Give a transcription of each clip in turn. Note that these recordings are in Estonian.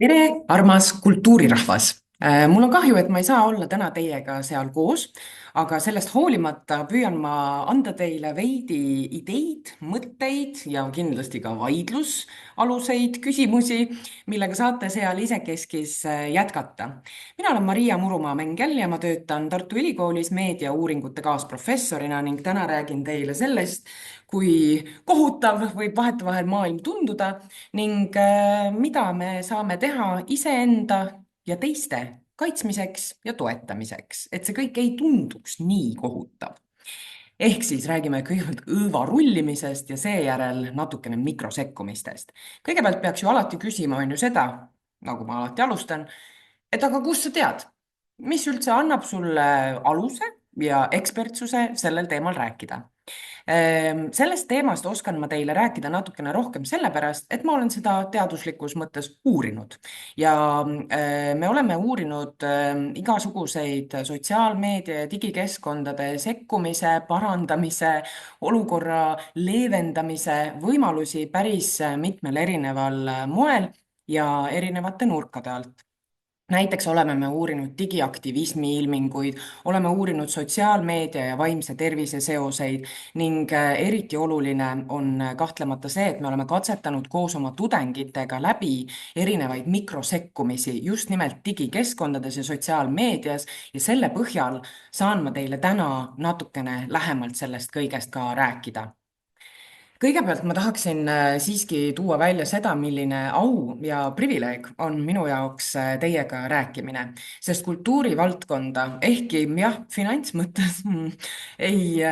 tere, armas kultuurirahvas! Mul on kahju, et ma ei saa olla täna teiega seal koos, aga sellest hoolimata püüan ma anda teile veidi ideid, mõtteid ja kindlasti ka vaidlusaluseid küsimusi, millega saate seal isekeskis jätkata. Mina olen Maria Murumaa-Mengel ja ma töötan Tartu Ülikoolis meediauuringute kaasprofessorina ning täna räägin teile sellest, kui kohutav võib vahetevahel maailm tunduda ning mida me saame teha iseenda ja teiste kaitsmiseks ja toetamiseks, et see kõik ei tunduks nii kohutav. Ehk siis räägime kõigepealt õõva rullimisest ja seejärel natukene mikrosekkumistest. Kõigepealt peaks ju alati küsima, on ju seda, nagu ma alati alustan, et aga kust sa tead, mis üldse annab sulle aluse ja ekspertsuse sellel teemal rääkida. Sellest teemast oskan ma teile rääkida natukene rohkem sellepärast, et ma olen seda teaduslikus mõttes uurinud ja me oleme uurinud igasuguseid sotsiaalmeedia ja digikeskkondade sekkumise, parandamise, olukorra leevendamise võimalusi päris mitmel erineval moel ja erinevate nurkade alt. Näiteks oleme me uurinud digiaktivismi ilminguid, oleme uurinud sotsiaalmeedia ja vaimse tervise seoseid ning eriti oluline on kahtlemata see, et me oleme katsetanud koos oma tudengitega läbi erinevaid mikrosekkumisi just nimelt digikeskkondades ja sotsiaalmeedias ja selle põhjal saan ma teile täna natukene lähemalt sellest kõigest ka rääkida. Kõigepealt ma tahaksin siiski tuua välja seda, milline au ja privileeg on minu jaoks teiega rääkimine, sest kultuurivaldkonda, ehkki jah, finantsmõttes ei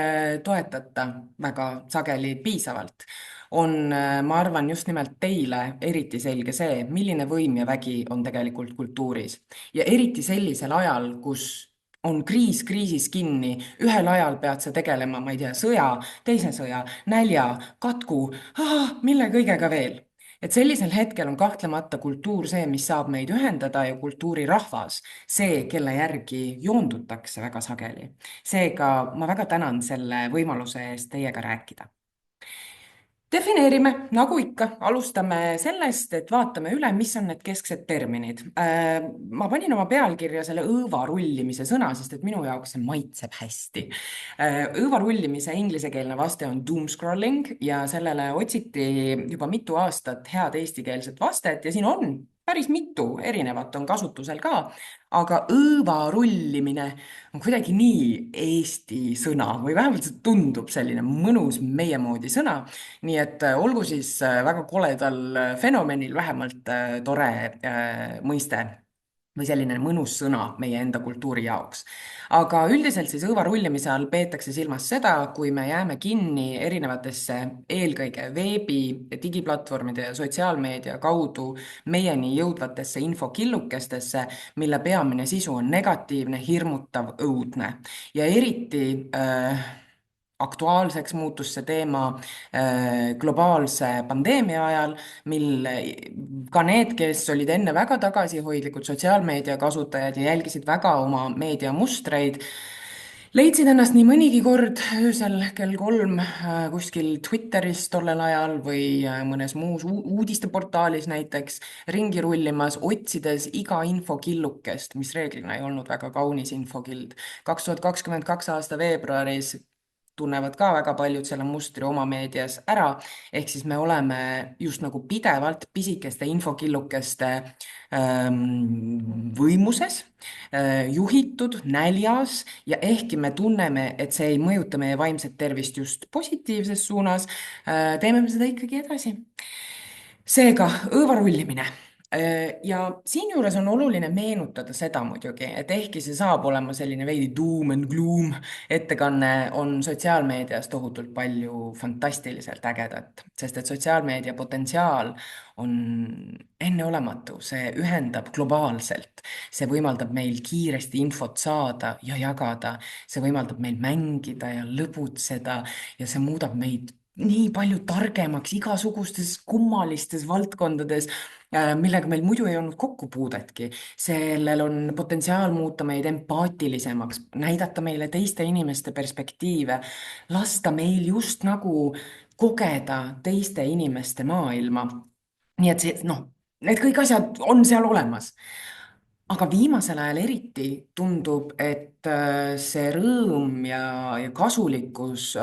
toetata väga sageli piisavalt, on, ma arvan, just nimelt teile eriti selge see, milline võim ja vägi on tegelikult kultuuris. Ja eriti sellisel ajal, kus on kriis kriisis kinni, ühel ajal pead sa tegelema, ma ei tea, sõja, teise sõja, nälja, katku, mille kõigega veel. Et sellisel hetkel on kahtlemata kultuur see, mis saab meid ühendada ja kultuurirahvas, see, kelle järgi joondutakse väga sageli. Seega ma väga tänan selle võimaluse eest teiega rääkida. Defineerime, nagu ikka, alustame sellest, et vaatame üle, mis on need kesksed terminid. Ma panin oma pealkirja selle õõva rullimise sõna, sest et minu jaoks see maitseb hästi. Õõva rullimise inglisekeelne vaste on doom scrolling ja sellele otsiti juba mitu aastat head eestikeelset vastet ja siin on päris mitu erinevat on kasutusel ka, aga õõva rullimine on kuidagi nii eesti sõna või vähemalt see tundub selline mõnus meie moodi sõna. Nii et olgu siis väga koledal fenomenil vähemalt tore mõiste või selline mõnus sõna meie enda kultuuri jaoks. Aga üldiselt siis õõva rullimise all peetakse silmas seda, kui me jääme kinni erinevatesse eelkõige veebi, digiplatvormide ja sotsiaalmeedia kaudu meieni jõudvatesse infokillukestesse, mille peamine sisu on negatiivne, hirmutav, õudne. Ja eriti aktuaalseks muutus see teema globaalse pandeemia ajal, mil ka need, kes olid enne väga tagasihoidlikud sotsiaalmeedia kasutajad ja jälgisid väga oma meediamustreid, leidsid ennast nii mõnigi kord öösel kell 3 kuskil Twitteris tollel ajal või mõnes muus uudisteportaalis näiteks ringi rullimas, otsides iga infokillukest, mis reeglina ei olnud väga kaunis infokild. 2022 aasta veebruaris tunnevad ka väga paljud selle mustri oma meedias ära, ehk siis me oleme just nagu pidevalt pisikeste infokillukeste võimuses, juhitud, näljas ja ehkki me tunneme, et see ei mõjuta meie vaimset tervist just positiivses suunas, teeme me seda ikkagi edasi. Seega, õõva rullimine. Ja siinjuures on oluline meenutada seda muidugi, et ehkki see saab olema selline veidi doom and gloom ettekanne, on sotsiaalmeedias tohutult palju fantastiliselt ägedat, sest et sotsiaalmeedia potentsiaal on enneolematu, see ühendab globaalselt, see võimaldab meil kiiresti infot saada ja jagada, see võimaldab meil mängida ja lõbutseda ja see muudab meid nii palju targemaks igasugustes kummalistes valdkondades, millega meil muidu ei olnud kokkupuudetki. Sellel on potentsiaal muuta meid empaatilisemaks, näidata meile teiste inimeste perspektiive, lasta meil just nagu kogeda teiste inimeste maailma. Nii et see, need kõik asjad on seal olemas. aga viimasel ajal eriti tundub, et see rõõm ja kasulikkus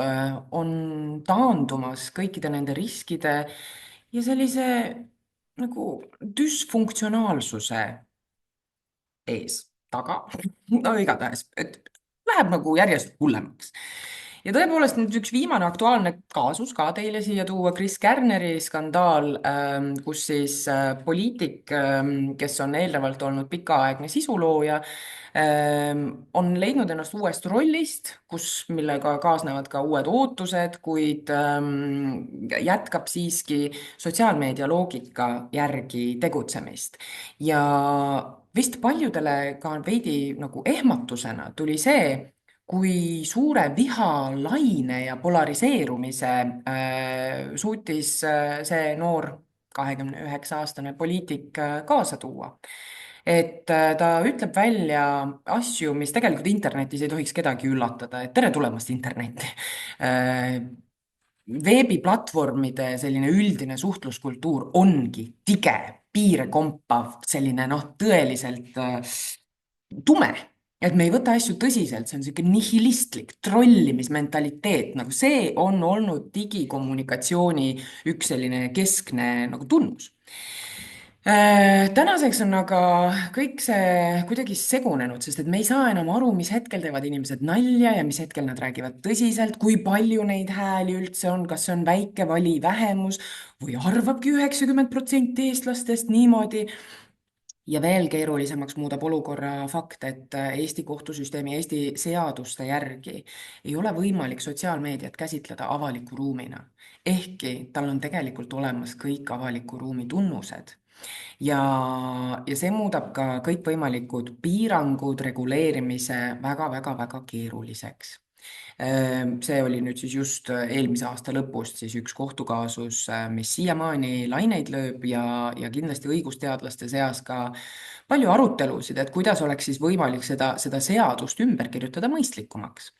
on taandumas kõikide nende riskide ja sellise nagu düsfunktsionaalsuse ees, taga, no igatahes, et läheb nagu järjest hullemaks. ja tõepoolest nüüd üks viimane aktuaalne kaasus ka teile siia tuua, Chris Kärneri skandaal, kus siis poliitik, kes on eelnevalt olnud pikaaegne sisulooja, on leidnud ennast uuest rollist, millega kaasnevad ka uued ootused, kuid jätkab siiski sotsiaalmeedia loogika järgi tegutsemist. ja vist paljudele ka veidi nagu ehmatusena tuli see, kui suure vihalaine ja polariseerumise suutis see noor 29-aastane poliitik kaasa tuua. et ta ütleb välja asju, mis tegelikult internetis ei tohiks kedagi üllatada, et tere tulemast internetti. Veebiplatvormide selline üldine suhtluskultuur ongi tige, piire kompav, selline noh, tõeliselt tume, et me ei võta asju tõsiselt, see on niisugune nihilistlik trollimismentaliteet, nagu see on olnud digikommunikatsiooni üks selline keskne nagu tunnus. Tänaseks on aga kõik see kuidagi segunenud, sest et me ei saa enam aru, mis hetkel teevad inimesed nalja ja mis hetkel nad räägivad tõsiselt, kui palju neid hääli üldse on, kas see on väike vali vähemus või arvabki 90% eestlastest niimoodi. ja veel keerulisemaks muudab olukorra fakt, et Eesti kohtusüsteemi, Eesti seaduste järgi ei ole võimalik sotsiaalmeediat käsitleda avaliku ruumina, ehkki tal on tegelikult olemas kõik avaliku ruumi tunnused ja see muudab ka kõikvõimalikud piirangud, reguleerimise väga-väga-väga keeruliseks. See oli nüüd siis just eelmise aasta lõpust siis üks kohtukaasus, mis siiamaani laineid lööb ja kindlasti õigusteadlaste seas ka palju arutelusid, et kuidas oleks siis võimalik seda seadust ümber kirjutada mõistlikumaks.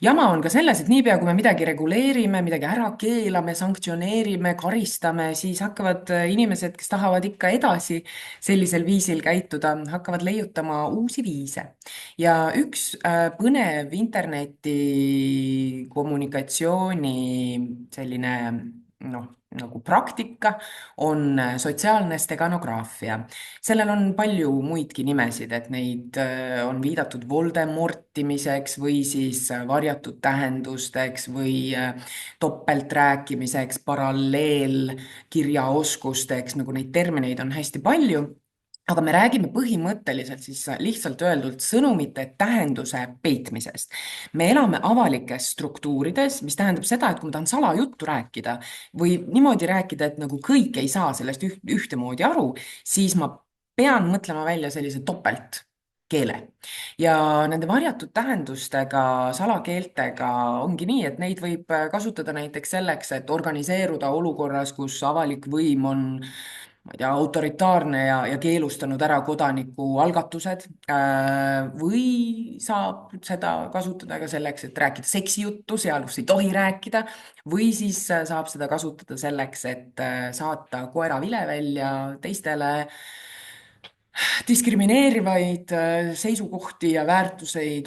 Jama on ka selles, et niipea kui me midagi reguleerime, midagi ära keelame, sanktsioneerime, karistame, siis hakkavad inimesed, kes tahavad ikka edasi sellisel viisil käituda, hakkavad leiutama uusi viise. ja üks põnev interneti kommunikatsiooni selline noh, nagu praktika on sotsiaalne steganograafia. sellel on palju muidki nimesid, et neid on viidatud voldemortimiseks või siis varjatud tähendusteks või topelträäkimiseks, paralleelkirjaoskusteks, nagu neid termineid on hästi palju. aga me räägime põhimõtteliselt siis lihtsalt öeldult sõnumite tähenduse peitmisest. me elame avalikes struktuurides, mis tähendab seda, et kui ma tahan salajuttu rääkida või niimoodi rääkida, et nagu kõik ei saa sellest ühtemoodi aru, siis ma pean mõtlema välja sellise topeltkeele. ja nende varjatud tähendustega, salakeeltega ongi nii, et neid võib kasutada näiteks selleks, et organiseeruda olukorras, kus avalik võim on, ma ei tea, autoritaarne ja keelustanud ära kodanikualgatused, või saab seda kasutada ka selleks, et rääkida seksijuttu seal, kus ei tohi rääkida, või siis saab seda kasutada selleks, et saata koeravile välja teistele diskrimineerivaid seisukohti ja väärtuseid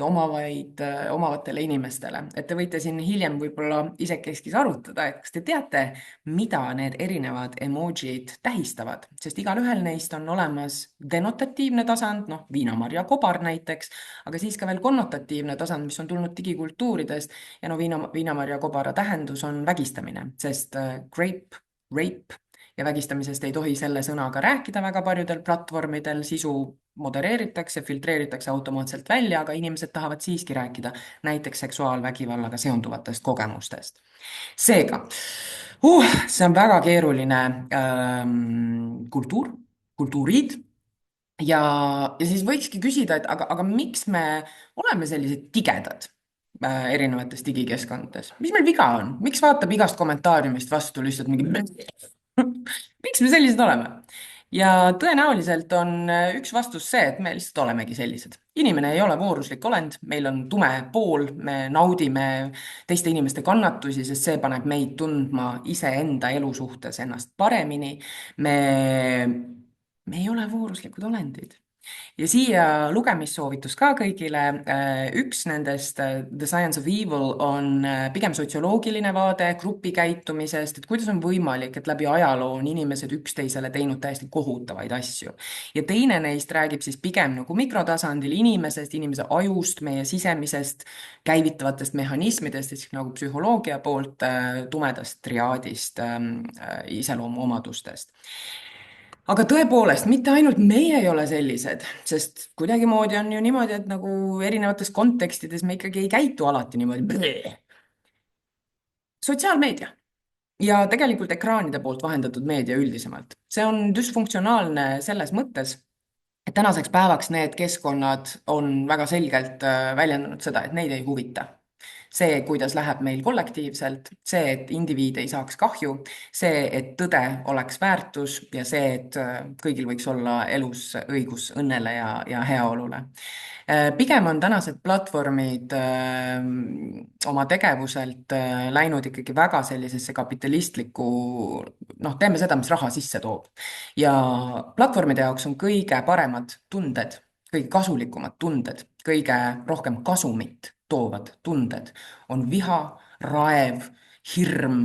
omavatele inimestele. et te võite siin hiljem võib-olla isekeskis arutada, et kas te teate, mida need erinevad emojid tähistavad, sest igalühel neist on olemas denotatiivne tasand, noh, viinamarja kobar näiteks, aga siis ka veel konnotatiivne tasand, mis on tulnud digikultuuridest ja no viinamarja kobara tähendus on vägistamine, sest grape, rape ja vägistamisest ei tohi selle sõnaga rääkida väga paljudel platvormidel, sisu modereeritakse, filtreeritakse automaatselt välja, aga inimesed tahavad siiski rääkida näiteks seksuaalvägivallaga seonduvatest kogemustest. seega, see on väga keeruline kultuurid ja siis võikski küsida, et aga miks me oleme sellised tigedad erinevates digikeskkondades, mis meil viga on, miks vaatab igast kommentaariumist vastu lihtsalt mingi miks me sellised oleme? ja tõenäoliselt on üks vastus see, et me lihtsalt olemegi sellised. inimene ei ole vooruslik olend, meil on tume pool, me naudime teiste inimeste kannatusi, sest see paneb meid tundma iseenda elu suhtes ennast paremini. me me ei ole vooruslikud olendid. Ja siia lugemissoovitus ka kõigile. Üks nendest, The Science of Evil, on pigem sotsioloogiline vaade grupikäitumisest, et kuidas on võimalik, et läbi ajaloo on inimesed üksteisele teinud täiesti kohutavaid asju. Ja teine neist räägib siis pigem nagu mikrotasandil inimesest, inimese ajust, meie sisemisest käivitavatest mehhanismidest, siis nagu psühholoogia poolt tumedast triaadist, iseloomuomadustest. Aga tõepoolest, mitte ainult meie ei ole sellised, sest kuidagimoodi on ju niimoodi, et nagu erinevates kontekstides me ikkagi ei käitu alati niimoodi. Sotsiaalmeedia ja tegelikult ekraanide poolt vahendatud meedia üldisemalt. See on düsfunktsionaalne selles mõttes, et tänaseks päevaks need keskkonnad on väga selgelt väljendanud seda, et neid ei huvita. See, kuidas läheb meil kollektiivselt, see, et indiviid ei saaks kahju, see, et tõde oleks väärtus ja see, et kõigil võiks olla elus õigus õnnele ja heaolule. Pigem on tänased platvormid oma tegevuselt läinud ikkagi väga sellisesse kapitalistlikku, noh, teeme seda, mis raha sisse toob. Ja platvormide jaoks on kõige paremad tunded, kõige kasulikumad tunded, kõige rohkem kasumit toovad tunded on viha, raev, hirm,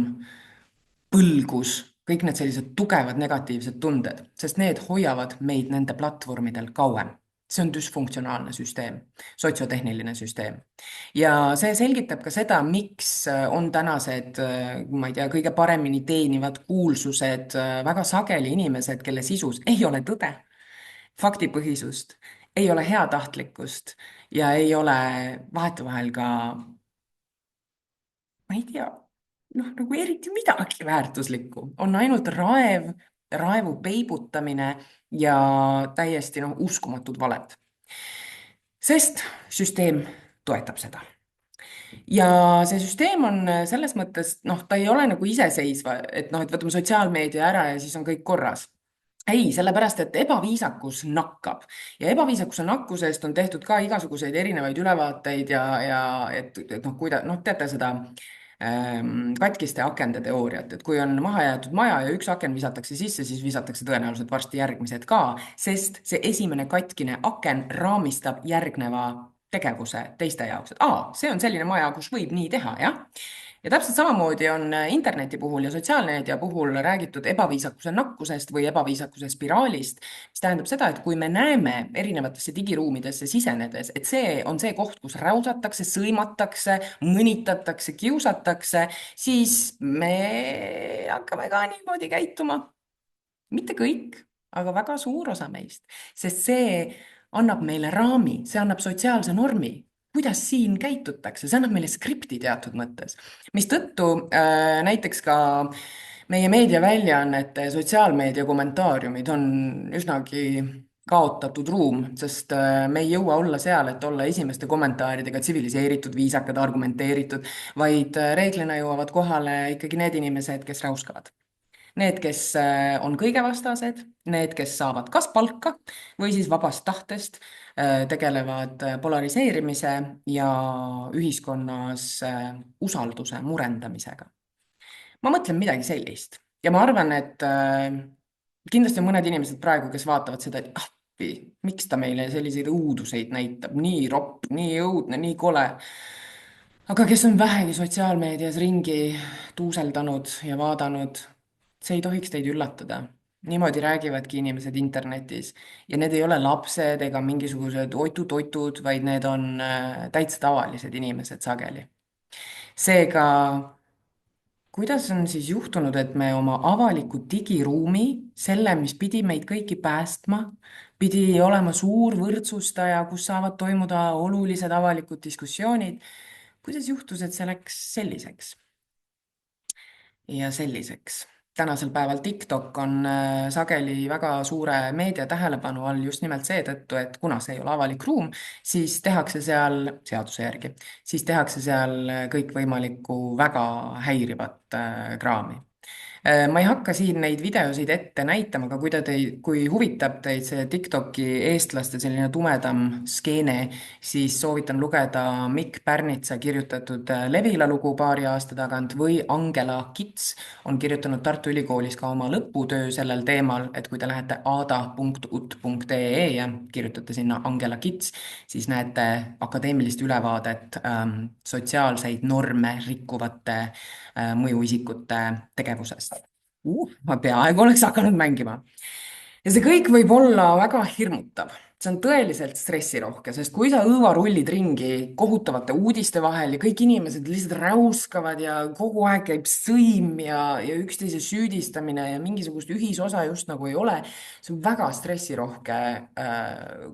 põlgus, kõik need sellised tugevad negatiivsed tunded, sest need hoiavad meid nende platvormidel kauem. See on düsfunktsionaalne süsteem, sotsiotehniline süsteem. Ja see selgitab ka seda, miks on tänased, ma ei tea, kõige paremini teenivad kuulsused väga sageli inimesed, kelle sisus ei ole tõde, faktipõhisust, ei ole heatahtlikkust ja ei ole vahetevahel ka, ma ei tea, noh, nagu eriti midagi väärtuslikku, on ainult raev, raevu peibutamine ja täiesti noh, uskumatud valed. Sest süsteem toetab seda. Ja see süsteem on selles mõttes, noh, ta ei ole nagu iseseisva, et noh, et võtame sotsiaalmeedia ära ja siis on kõik korras. Ei, sellepärast, et ebaviisakus nakkab ja ebaviisakuse nakkusest on tehtud ka igasuguseid erinevaid ülevaateid ja et noh, noh, teate seda katkiste akende teooriat, et kui on maha jäetud maja ja üks aken visatakse sisse, siis visatakse tõenäoliselt varsti järgmised ka, sest see esimene katkine aken raamistab järgneva tegevuse teiste jaoks, et see on selline maja, kus võib nii teha, jah. Ja täpselt samamoodi on interneti puhul ja sotsiaalmeedia puhul räägitud ebaviisakuse nakkusest või ebaviisakuse spiraalist, mis tähendab seda, et kui me näeme erinevatesse digiruumidesse sisenedes, et see on see koht, kus räusatakse, sõimatakse, mõnitatakse, kiusatakse, siis me hakkame ka niimoodi käituma. Mitte kõik, aga väga suur osa meist, sest see annab meile raami, see annab sotsiaalse normi, kuidas siin käitutakse, see annab meile skripti teatud mõttes, mistõttu näiteks ka meie meediaväljaannete sotsiaalmeedia kommentaariumid on üsnagi kaotatud ruum, sest me ei jõua olla seal, et olla esimeste kommentaaridega tsiviliseeritud, viisakad, argumenteeritud, vaid reeglina jõuavad kohale ikkagi need inimesed, kes räuskavad. Need, kes on kõige vastased, need, kes saavad kas palka või siis vabast tahtest tegelevad polariseerimise ja ühiskonnas usalduse murendamisega. Ma mõtlen midagi sellist ja ma arvan, et kindlasti on mõned inimesed praegu, kes vaatavad seda, et appi, miks ta meile selliseid õuduseid näitab, nii ropp, nii õudne, nii kole. Aga kes on vähegi sotsiaalmeedias ringi tuuseldanud ja vaadanud, see ei tohiks teid üllatada. Niimoodi räägivadki inimesed internetis ja need ei ole lapsed ega mingisugused oitud-oitud, vaid need on täitsa tavalised inimesed sageli. Seega, kuidas on siis juhtunud, et me oma avaliku digiruumi, selle, mis pidi meid kõiki päästma, pidi olema suur võrdsustaja, kus saavad toimuda olulised avalikud diskussioonid, kuidas juhtus, et see läks selliseks ja selliseks? Tänasel päeval TikTok on sageli väga suure meedia tähelepanu all just nimelt seetõttu, et kuna see ei ole avalik ruum, siis tehakse seal seaduse järgi, siis tehakse seal kõikvõimalikku väga häirivat kraami. Ma ei hakka siin neid videosid ette näitama, aga kui huvitab teid see TikToki eestlaste selline tumedam skeene, siis soovitan lugeda Mikk Pärnitsa kirjutatud Levila lugu paari aasta tagant või Angela Kits on kirjutanud Tartu Ülikoolis ka oma lõputöö sellel teemal, et kui te lähete aada.ut.ee ja kirjutate sinna Angela Kits, siis näete akadeemilist ülevaadet sotsiaalseid norme rikkuvate mõjuisikute tegevusest. Ma peaaegu oleks hakanud mängima. Ja see kõik võib olla väga hirmutav. See on tõeliselt stressirohke, sest kui sa õuarullid ringi kohutavate uudiste vahel ja kõik inimesed lihtsalt räuskavad ja kogu aeg käib sõim ja üksteise süüdistamine ja mingisugust ühisosa just nagu ei ole, see on väga stressirohke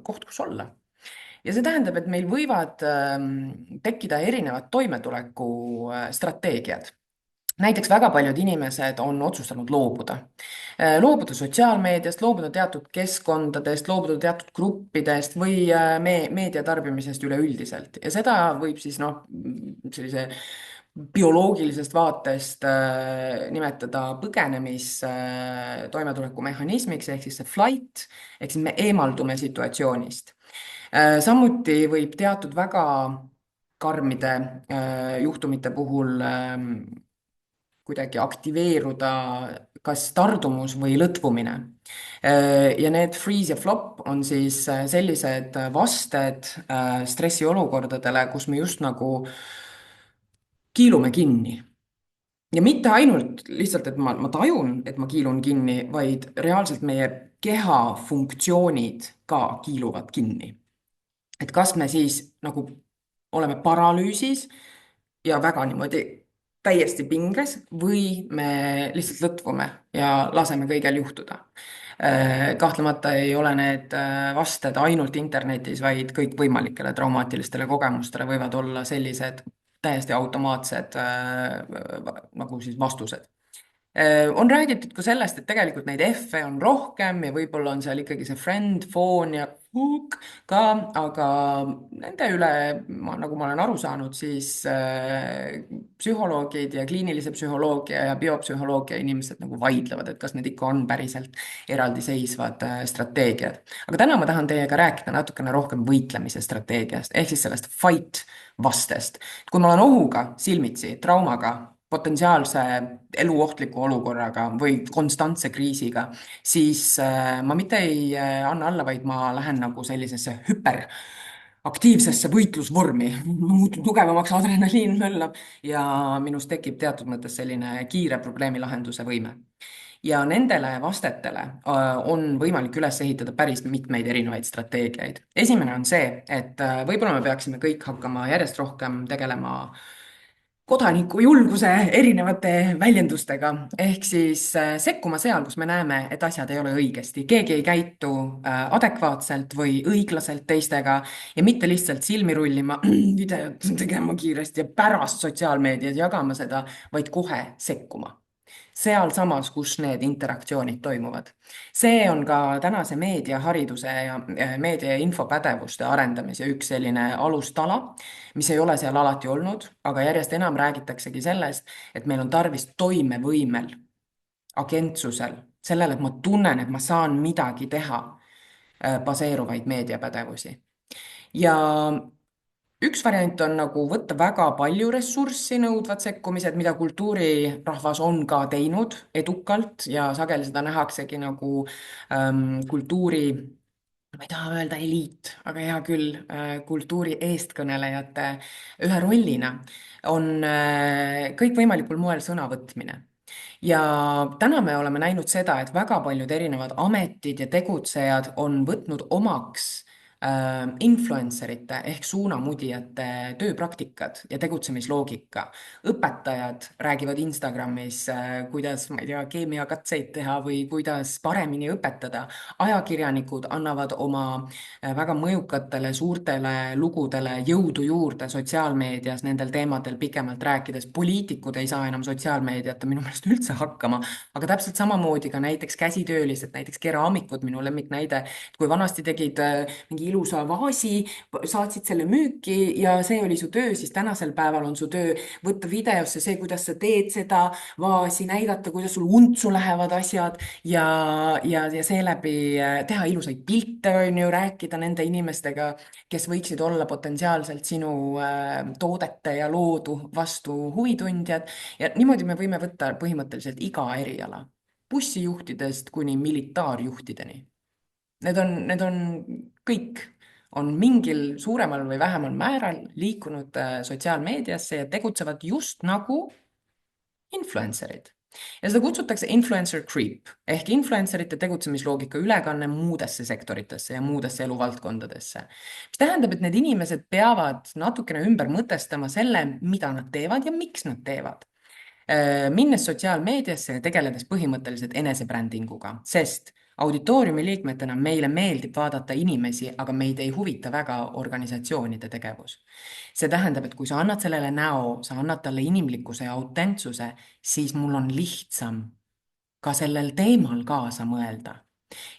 koht, kus olla. Ja see tähendab, et meil võivad tekkida erinevad toimetuleku strateegiad. Näiteks väga paljud inimesed on otsustanud loobuda. Loobuda sotsiaalmeediast, loobuda teatud keskkondadest, loobuda teatud gruppidest või meedia tarbimisest üleüldiselt. Ja seda võib siis sellise bioloogilisest vaatest nimetada põgenemis toimetulekumehhanismiks ehk siis see flight, ehk siis me eemaldume situatsioonist. Samuti võib teatud väga karmide juhtumite puhul kuidagi aktiveeruda kas tardumus või lõtvumine. Ja need freeze ja flop on siis sellised vasted stressiolukordadele, kus me just nagu kiilume kinni. Ja mitte ainult lihtsalt, et ma tajun, et ma kiilun kinni, vaid reaalselt meie keha funktsioonid ka kiiluvad kinni. Et kas me siis nagu oleme paralüüsis ja väga niimoodi täiesti pinges või me lihtsalt lõtvume ja laseme kõigel juhtuda. Kahtlemata ei ole need vasted ainult internetis, vaid kõikvõimalikele traumaatilistele kogemustele võivad olla sellised täiesti automaatsed nagu siis vastused. On räägitud ka sellest, et tegelikult neid F-e on rohkem ja võib-olla on seal ikkagi see friend, phone ja hook ka, aga nende üle, nagu ma olen aru saanud, siis psühholoogid ja kliinilise psühholoogia ja biopsühholoogia inimesed nagu vaidlevad, et kas need ikka on päriselt eraldiseisvad strateegiad. Aga täna ma tahan teiega rääkida natukene rohkem võitlemise strateegiast, ehk siis sellest fight vastest. Kui ma olen ohuga silmitsi, traumaga, potentsiaalse eluohtliku olukorraga või konstantse kriisiga, siis ma mitte ei anna alla, vaid ma lähen nagu sellisesse hüperaktiivsesse võitlusvormi, muutun tugevamaks, adrenaliin möllab ja minus tekib teatud mõttes selline kiire probleemi lahenduse võime. Ja nendele vastetele on võimalik üles ehitada päris mitmeid erinevaid strateegiaid. Esimene on see, et võib-olla me peaksime kõik hakkama järjest rohkem tegelema kodaniku julguse erinevate väljendustega, ehk siis sekkuma seal, kus me näeme, et asjad ei ole õigesti. Keegi ei käitu adekvaatselt või õiglaselt teistega ja mitte lihtsalt silmi rullima videot tegema kiiresti ja pärast sotsiaalmeedias jagama seda, vaid kohe sekkuma. Sealsamas, kus need interaktsioonid toimuvad. See on ka tänase meediahariduse ja meedia ja infopädevuste arendamise üks selline alustala, mis ei ole seal alati olnud, aga järjest enam räägitaksegi sellest, et meil on tarvis toimevõimel, agentsusel, sellele, et ma tunnen, et ma saan midagi teha, baseeruvaid meediapädevusi. Ja üks variant on nagu võtta väga palju ressurssi nõudvad sekkumised, mida kultuurirahvas on ka teinud edukalt ja sageli seda nähaksegi nagu kultuuri, ma ei taha öelda eliit, aga hea küll, kultuuri eestkõnelejate ühe rollina on kõikvõimalikul moel sõna võtmine. Ja täna me oleme näinud seda, et väga paljud erinevad ametid ja tegutsejad on võtnud omaks influencerite ehk suunamudijate tööpraktikad ja tegutsemisloogika. Õpetajad räägivad Instagramis, kuidas, ma ei tea, keemiakatseid teha või kuidas paremini õpetada. Ajakirjanikud annavad oma väga mõjukatele suurtele lugudele jõudu juurde sotsiaalmeedias nendel teemadel pikemalt rääkides. Poliitikud ei saa enam sotsiaalmeediat minu meelest üldse hakkama, aga täpselt samamoodi ka näiteks käsitöölised, näiteks keraamikud, minu lemmiknäide, kui vanasti tegid mingi ilusa vaasi, saatsid selle müüki ja see oli su töö, siis tänasel päeval on su töö võtta videosse see, kuidas sa teed seda vaasi, näidata, kuidas sul untsu lähevad asjad ja seeläbi teha ilusaid pilte, on ju, rääkida nende inimestega, kes võiksid olla potentsiaalselt sinu toodete ja loodu vastu huvitundjad. Ja niimoodi me võime võtta põhimõtteliselt iga eriala, bussijuhtidest kuni militaarjuhtideni. Need on kõik, on mingil suuremal või vähemal määral liikunud sotsiaalmeediasse ja tegutsevad just nagu influencerid. Ja seda kutsutakse influencer creep ehk influencerite tegutsemisloogika ülekanne muudesse sektoritesse ja muudesse eluvaldkondadesse. Mis tähendab, et need inimesed peavad natukene ümber mõtestama selle, mida nad teevad ja miks nad teevad. Minnes sotsiaalmeediasse ja tegeledes põhimõtteliselt enesebrändinguga, sest auditooriumi liikmetena meile meeldib vaadata inimesi, aga meid ei huvita väga organisatsioonide tegevus. See tähendab, et kui sa annad sellele näo, sa annad talle inimlikkuse ja autentsuse, siis mul on lihtsam ka sellel teemal kaasa mõelda.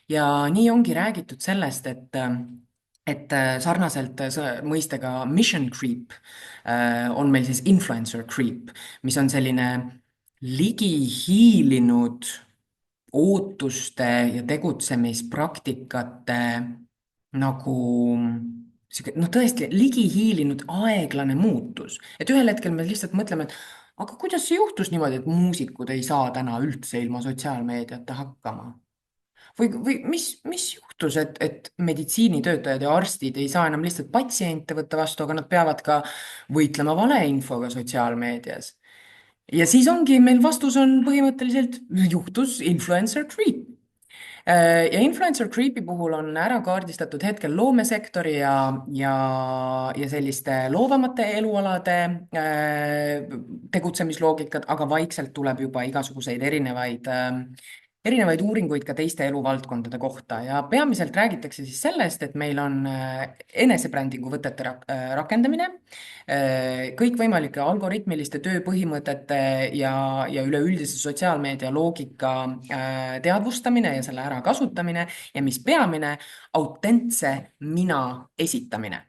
Ja nii ongi räägitud sellest, et sarnaselt mõistega mission creep on meil siis influencer creep, mis on selline ligihiilinud ootuste ja tegutsemispraktikate nagu noh, tõesti ligihiilinud aeglane muutus. Et ühel hetkel me lihtsalt mõtleme, et aga kuidas see juhtus niimoodi, et muusikud ei saa täna üldse ilma sotsiaalmeediata hakkama? Või mis juhtus, et meditsiinitöötajad ja arstid ei saa enam lihtsalt patsiente võtta vastu, aga nad peavad ka võitlema valeinfoga sotsiaalmeedias? Ja siis ongi meil vastus on põhimõtteliselt juhtus influencer creep. Ja influencer creep'i puhul on ära kaardistatud hetkel loomesektori ja selliste loovamate elualade tegutsemisloogikad, aga vaikselt tuleb juba igasuguseid erinevaid uuringuid ka teiste eluvaldkondade kohta ja peamiselt räägitakse siis sellest, et meil on enesebrändingu võtete rakendamine, kõikvõimalike algoritmiliste tööpõhimõtete ja üleüldise sotsiaalmeedia loogika teadvustamine ja selle ära kasutamine ja mis peamine, autentse mina esitamine.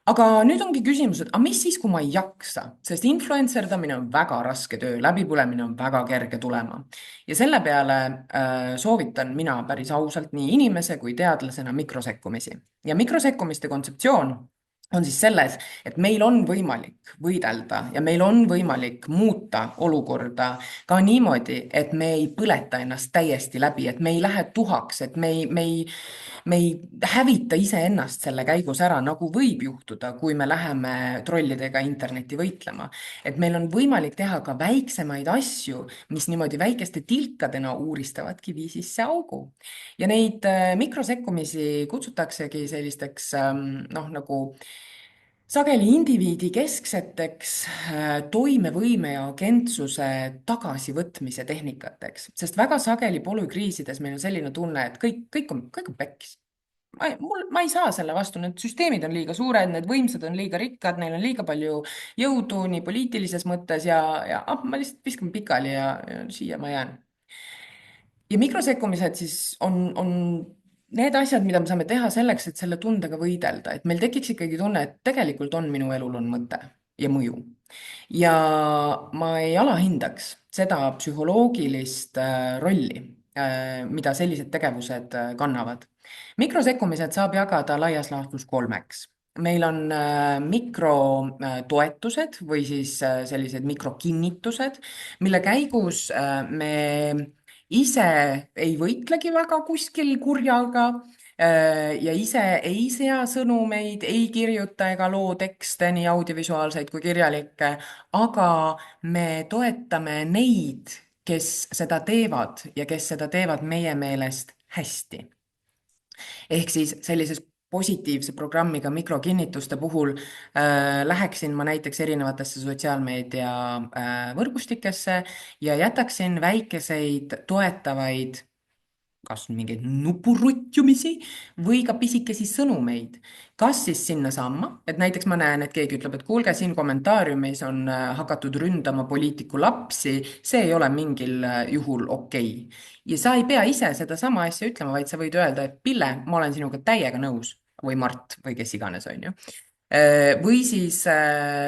Aga nüüd ongi küsimus, et mis siis, kui ma ei jaksa, sest influencerdamine on väga raske töö, läbipõlemine on väga kerge tulema. Ja selle peale soovitan mina päris ausalt nii inimese kui teadlasena mikrosekkumisi. Ja mikrosekkumiste kontseptsioon on siis selles, et meil on võimalik võidelda ja meil on võimalik muuta olukorda ka niimoodi, et me ei põleta ennast täiesti läbi, et me ei lähe tuhaks, et me ei hävita iseennast selle käigus ära, nagu võib juhtuda, kui me läheme trollidega internetti võitlema. Et meil on võimalik teha ka väiksemaid asju, mis niimoodi väikeste tilkadena uuristavadki viisisse augu. Ja neid mikrosekkumisi kutsutaksegi sellisteks nagu sageli indiviidi keskseteks toimevõime ja agentsuse tagasivõtmise tehnikateks, sest väga sageli polükriisides meil on selline tunne, et kõik on pekkis. Ma ei saa selle vastu, need süsteemid on liiga suured, need võimsad on liiga rikkad, neil on liiga palju jõudu nii poliitilises mõttes ja ma lihtsalt viskan pikali ja siia ma jään. Ja mikrosekkumised siis on need asjad, mida me saame teha selleks, et selle tundega võidelda, et meil tekiks ikkagi tunne, et tegelikult on minu elul on mõte ja mõju. Ja ma ei alahindaks seda psühholoogilist rolli, mida sellised tegevused kannavad. Mikrosekkumised saab jagada laias laastus 3. Meil on mikrotoetused või siis sellised mikrokinnitused, mille käigus me ise ei võitlegi väga kuskil kurjaga ja ise ei sea sõnumeid, ei kirjuta ega loo tekste, nii audiovisuaalseid kui kirjalikke, aga me toetame neid, kes seda teevad ja kes seda teevad meie meelest hästi. Ehk siis sellises positiivse programmiga mikrokinnituste puhul läheksin ma näiteks erinevatesse sotsiaalmeedia võrgustikesse ja jätaksin väikeseid toetavaid kas mingeid nupurutjumisi või ka pisikesi sõnumeid. Kas siis sinnasamma, et näiteks ma näen, et keegi ütleb, et kuulge, siin kommentaariumis on hakatud ründama poliitiku lapsi, see ei ole mingil juhul okei. Ja sa ei pea ise seda sama asja ütlema, vaid sa võid öelda, et Pille, ma olen sinuga täiega nõus. või Mart või kes iganes, on ju. Või siis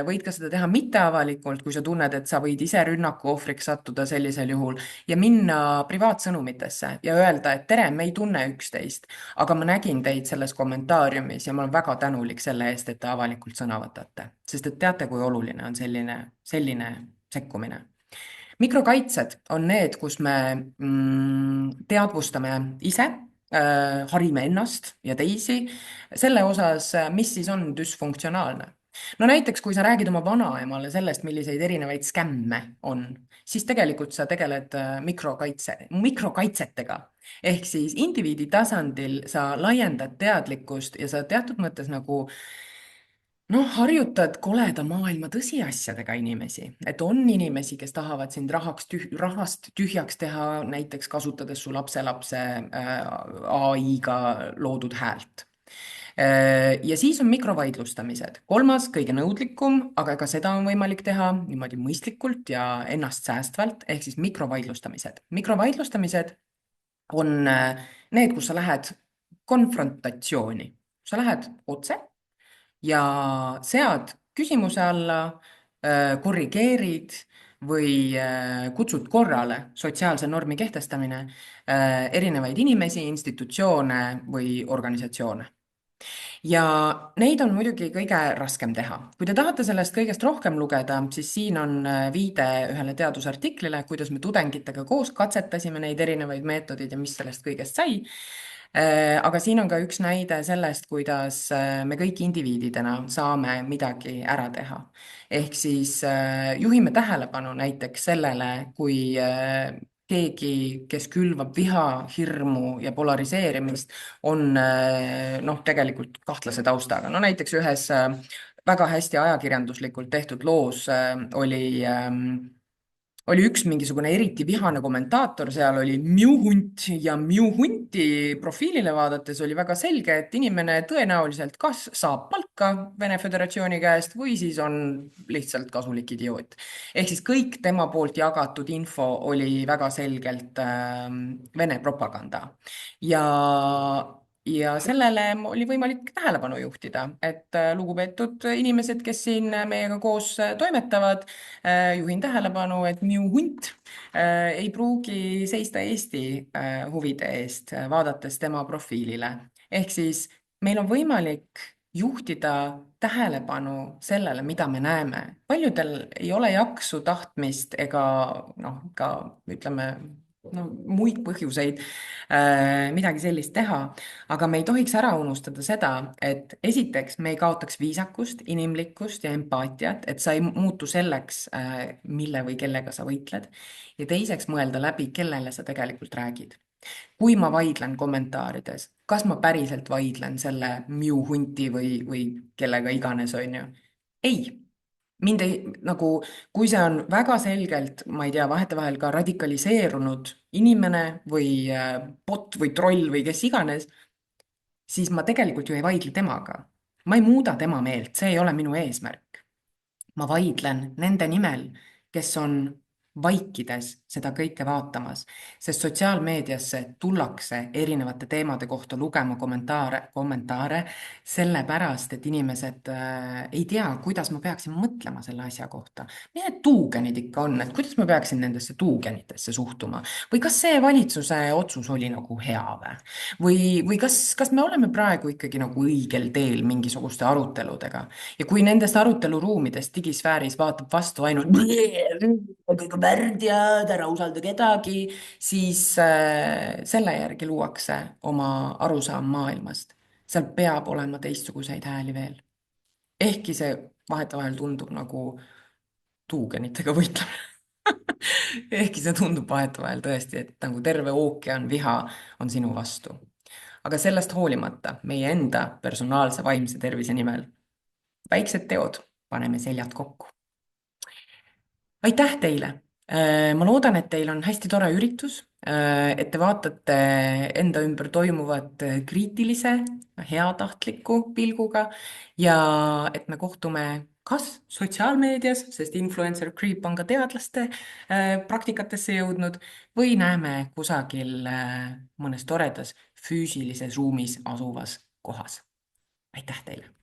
võid ka seda teha mitteavalikult, kui sa tunned, et sa võid ise rünnaku ohvriks sattuda sellisel juhul ja minna privaatsõnumitesse ja öelda, et tere, me ei tunne üksteist, aga ma nägin teid selles kommentaariumis ja ma olen väga tänulik selle eest, et te avalikult sõna võtate, sest et teate, kui oluline on selline sekkumine. Mikrokaitsed on need, kus me teadvustame ise, harime ennast ja teisi selle osas, mis siis on düsfunktsionaalne. No näiteks, kui sa räägid oma vanaemale sellest, milliseid erinevaid skämme on, siis tegelikult sa tegeled mikrokaitsetega. Ehk siis indiviidi tasandil sa laiendad teadlikkust ja sa teatud mõttes nagu harjutad koleda maailma tõsiasjadega inimesi, et on inimesi, kes tahavad sind rahast tühjaks teha, näiteks kasutades su lapselapse AI-ga loodud häält. Ja siis on mikrovaidlustamised. Kolmas, kõige nõudlikum, aga ka seda on võimalik teha niimoodi mõistlikult ja ennast säästvalt, ehk siis mikrovaidlustamised. Mikrovaidlustamised on need, kus sa lähed konfrontatsiooni. Sa lähed otse ja sead küsimuse alla, korrigeerid või kutsud korrale sotsiaalse normi kehtestamine erinevaid inimesi, institutsioone või organisatsioone. Ja neid on muidugi kõige raskem teha. Kui te tahate sellest kõigest rohkem lugeda, siis siin on viide ühele teadusartiklile, kuidas me tudengitega koos katsetasime neid erinevaid meetodeid ja mis sellest kõigest sai. Aga siin on ka üks näide sellest, kuidas me kõik indiviididena saame midagi ära teha. Ehk siis juhime tähelepanu näiteks sellele, kui keegi, kes külvab viha, hirmu ja polariseerimist, on tegelikult kahtlase taustaga. No näiteks ühes väga hästi ajakirjanduslikult tehtud loos oli üks mingisugune eriti vihane kommentaator, seal oli Mewhunt ja Mewhunti profiilile vaadates oli väga selge, et inimene tõenäoliselt kas saab palka Vene Föderatsiooni käest või siis on lihtsalt kasulik idioot. Ehk siis kõik tema poolt jagatud info oli väga selgelt Vene propaganda. Ja sellele oli võimalik tähelepanu juhtida, et lugupeetud inimesed, kes siin meiega koos toimetavad, juhin tähelepanu, et minu hunt ei pruugi seista Eesti huvide eest, vaadates tema profiilile. Ehk siis meil on võimalik juhtida tähelepanu sellele, mida me näeme. Paljudel ei ole jaksu, tahtmist ega ka ütleme, muid põhjuseid midagi sellist teha, aga me ei tohiks ära unustada seda, et esiteks me ei kaotaks viisakust, inimlikkust ja empaatiat, et sa ei muutu selleks, mille või kellega sa võitled. Ja teiseks mõelda läbi, kellele sa tegelikult räägid. Kui ma vaidlen kommentaarides, kas ma päriselt vaidlen selle Mewhunti või kellega iganes, on ju? Ei. Mind ei, kui see on väga selgelt, ma ei tea, vahetevahel ka radikaliseerunud inimene või bot või troll või kes iganes, siis ma tegelikult ju ei vaidle temaga. Ma ei muuda tema meelt, see ei ole minu eesmärk. Ma vaidlen nende nimel, kes on vaikides seda kõike vaatamas, sest sotsiaalmeediasse tullakse erinevate teemade kohta lugema kommentaare sellepärast, et inimesed ei tea, kuidas ma peaksin mõtlema selle asja kohta. Mis need tuugenid ikka on, et kuidas ma peaksin nendesse tuugenitesse suhtuma? Või kas see valitsuse otsus oli nagu hea või kas me oleme praegu ikkagi nagu õigel teel mingisuguste aruteludega? Ja kui nendest aruteluruumidest digisfääris vaatab vastu ainult kõik on värd ja ära usalda kedagi, siis selle järgi luuakse oma arusaam maailmast. Seal peab olema teistsuguseid hääli veel. Ehkki see vahetevahel tundub nagu tuugenitega võitlemine. Ehkki see tundub vahetevahel tõesti, et nagu terve ookean viha on sinu vastu. Aga sellest hoolimata meie enda personaalse vaimse tervise nimel väiksed teod, paneme seljad kokku. Aitäh teile! Ma loodan, et teil on hästi tore üritus, et te vaatate enda ümber toimuvat kriitilise, heatahtliku pilguga ja et me kohtume kas sotsiaalmeedias, sest influencer creep on ka teadlaste praktikatesse jõudnud, või näeme kusagil mõnes toredas füüsilises ruumis asuvas kohas. aitäh teile!